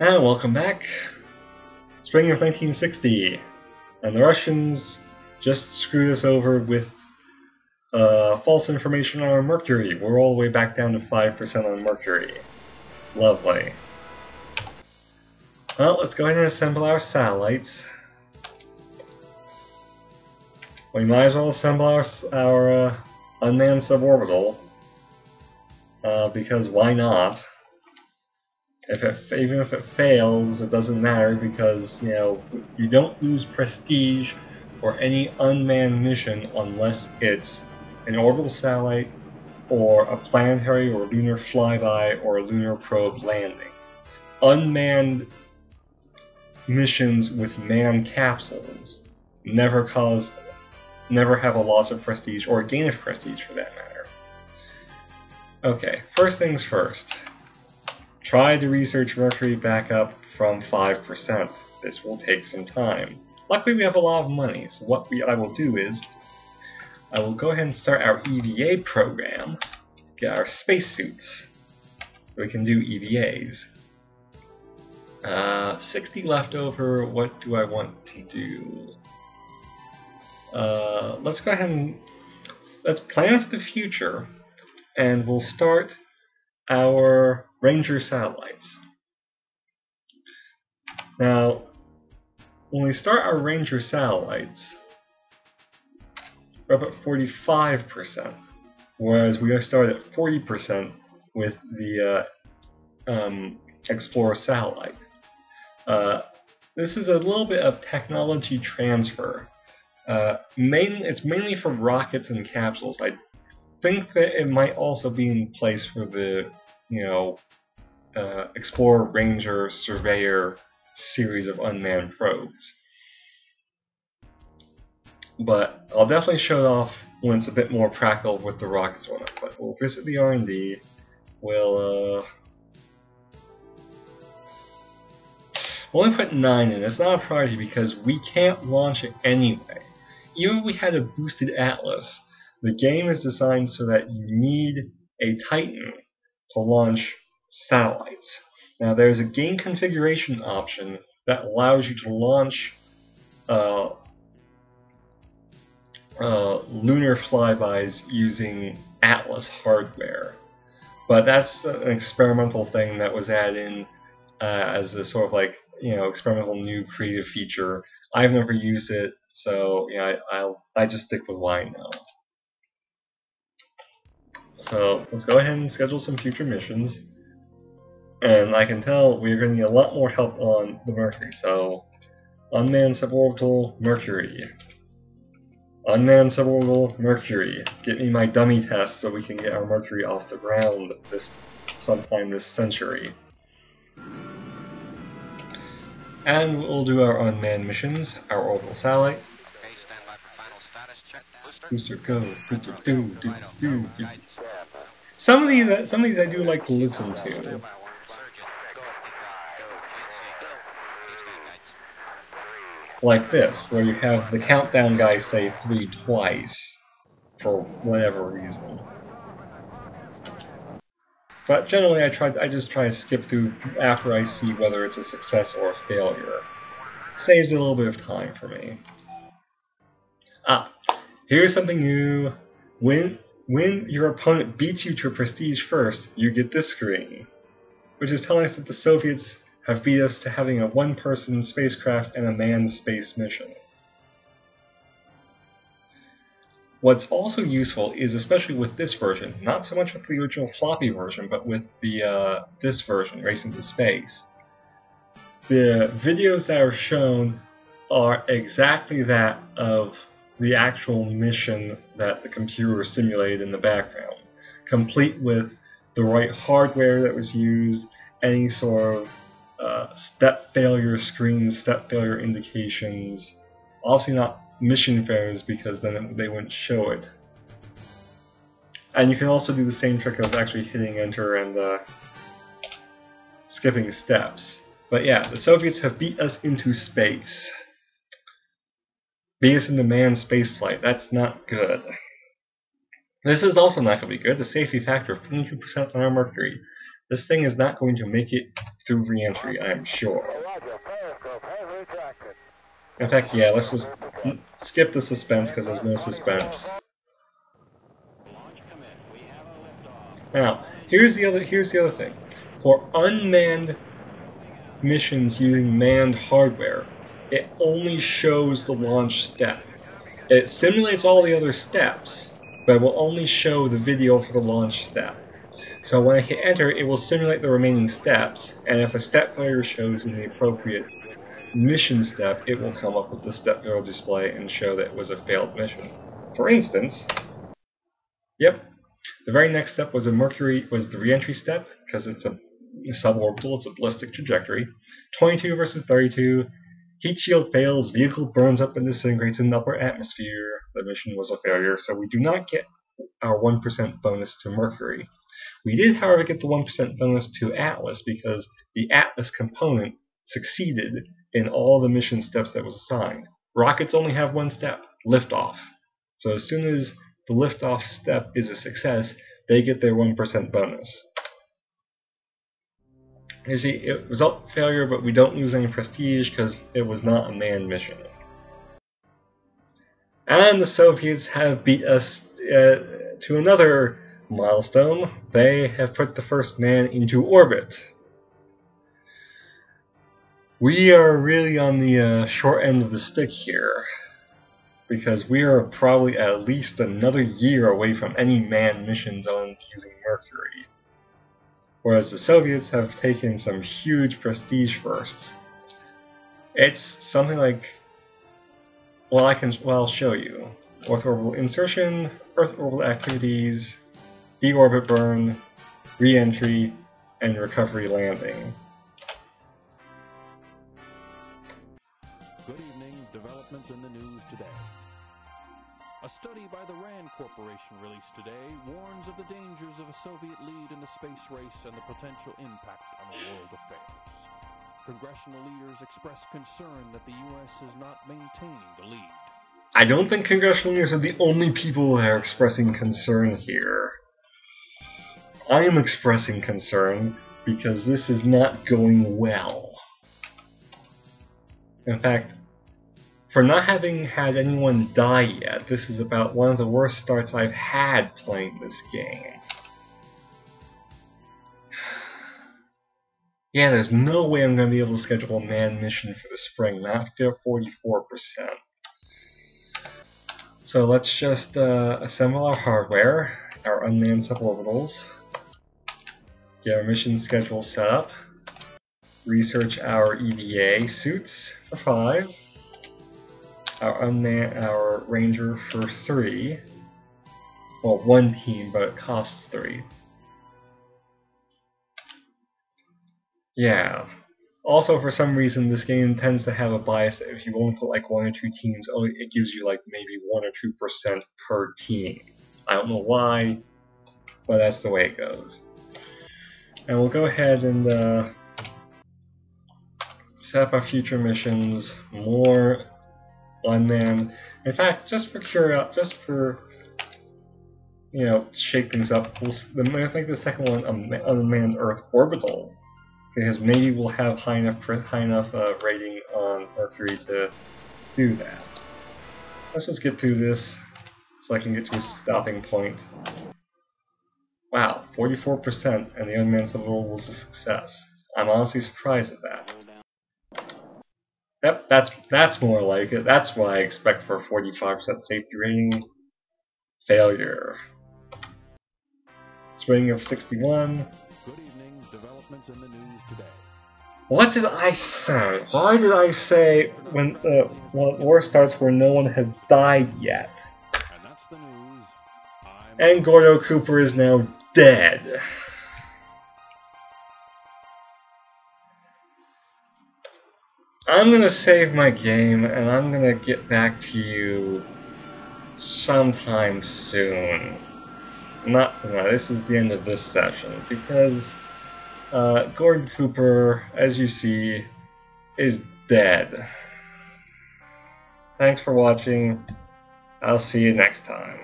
And welcome back. Spring of 1960, and the Russians just screwed us over with false information on Mercury. We're all the way back down to 5% on Mercury. Lovely. Well, let's go ahead and assemble our satellites. We might as well assemble our unmanned suborbital, because why not? Even if it fails, it doesn't matter because, you don't lose prestige for any unmanned mission unless it's an orbital satellite or a planetary or lunar flyby or a lunar probe landing. Unmanned missions with manned capsules never have a loss of prestige or a gain of prestige for that matter. Okay, first things first. Try to research Mercury back up from 5%. This will take some time. Luckily we have a lot of money, so what I will do is I will go ahead and start our EVA program, get our spacesuits, so we can do EVAs. 60 left over, what do I want to do? Let's go ahead and let's plan for the future, and we'll start our Ranger satellites. Now, when we start our Ranger satellites, we're up at 45%, whereas we are started at 40% with the Explorer satellite. This is a little bit of technology transfer. It's mainly for rockets and capsules. I think that it might also be in place for the, Explorer, Ranger, Surveyor series of unmanned probes. But I'll definitely show it off when it's a bit more practical with the rockets one. But we'll visit the R&D. We'll only put 9 in. It's not a priority because we can't launch it anyway. Even if we had a boosted Atlas, the game is designed so that you need a Titan to launch satellites. Now there's a game configuration option that allows you to launch lunar flybys using Atlas hardware. But that's an experimental thing that was added in as a sort of experimental new creative feature. I've never used it, so I just stick with what I know. So let's go ahead and schedule some future missions. And I can tell we're going to need a lot more help on the Mercury. So, unmanned suborbital Mercury. Unmanned suborbital Mercury. Get me my dummy test so we can get our Mercury off the ground sometime this century. And we'll do our unmanned missions, our orbital satellite. Booster go, booster do. Some of these I do like to listen to. Like this, where you have the countdown guy say 3 twice, for whatever reason. But generally I just try to skip through after I see whether it's a success or a failure. Saves a little bit of time for me. Here's something new. When your opponent beats you to prestige first, you get this screen, which is telling us that the Soviets have beat us to having a one-person spacecraft and a manned space mission. What's also useful is, especially with this version, not so much with the original floppy version, but with the this version, Racing to Space, the videos that are shown are exactly that of the actual mission that the computer simulated in the background, complete with the right hardware that was used, any sort of step failure screens, step failure indications. Obviously not mission failures because then they wouldn't show it. And you can also do the same trick of actually hitting enter and skipping steps. But yeah, the Soviets have beat us into space. Beat us into manned spaceflight. That's not good. This is also not going to be good. The safety factor of 22% on our Mercury. This thing is not going to make it through re-entry, I'm sure. In fact, yeah, let's just skip the suspense because there's no suspense. Now, here's the other thing. For unmanned missions using manned hardware, it only shows the launch step. It simulates all the other steps, but it will only show the video for the launch step. So when I hit enter, it will simulate the remaining steps, and if a step failure shows in the appropriate mission step, it will come up with the step failure display and show that it was a failed mission. For instance, yep, the very next step was the re-entry step, because it's a suborbital, it's a ballistic trajectory. 22 versus 32. Heat shield fails, vehicle burns up and disintegrates in the upper atmosphere. The mission was a failure, so we do not get our 1% bonus to Mercury. We did, however, get the 1% bonus to Atlas because the Atlas component succeeded in all the mission steps that was assigned. Rockets only have one step, liftoff. So as soon as the liftoff step is a success, they get their 1% bonus. You see, it was a failure, but we don't lose any prestige because it was not a manned mission. And the Soviets have beat us to another milestone. They have put the first man into orbit. We are really on the short end of the stick here, because we are probably at least another year away from any manned missions on using Mercury. Whereas the Soviets have taken some huge prestige firsts. It's something like, well, I'll show you. Earth orbital insertion, Earth orbital activities, deorbit burn, re-entry, and recovery landing. Good evening. Developments in the news today. A study by the RAND Corporation released today warns of the dangers of a Soviet lead in the space race and the potential impact on world affairs. Congressional leaders expressed concern that the U.S. is not maintaining the lead. I don't think congressional leaders are the only people that are expressing concern here. I am expressing concern because this is not going well. In fact, for not having had anyone die yet, this is about one of the worst starts I've had playing this game. Yeah, there's no way I'm going to be able to schedule a manned mission for the spring, not for 44%. So let's just assemble our hardware, our unmanned suborbitals, get our mission schedule set up, research our EVA suits for 5, our Ranger for 3. Well, 1 team, but it costs 3. Yeah. Also, for some reason, this game tends to have a bias that if you only put like 1 or 2 teams, it gives you like maybe 1 or 2% per team. I don't know why, but that's the way it goes. And we'll go ahead and set up our future missions, more unmanned. In fact, just for shake things up, I think the second one, unmanned Earth orbital, because maybe we'll have high enough rating on Mercury to do that. Let's just get through this so I can get to a stopping point. Wow, 44%, and the unmanned suborbital was a success. I'm honestly surprised at that. Yep, that's more like it. That's what I expect for a 45% safety rating. Failure. Rating of 61. Good evening. Developments in the news today. What did I say? Why did I say when war starts where no one has died yet? And that's the news. And Gordo Cooper is now dead. I'm gonna save my game and I'm gonna get back to you sometime soon. Not tonight. This is the end of this session because Gordon Cooper, as you see, is dead. Thanks for watching. I'll see you next time.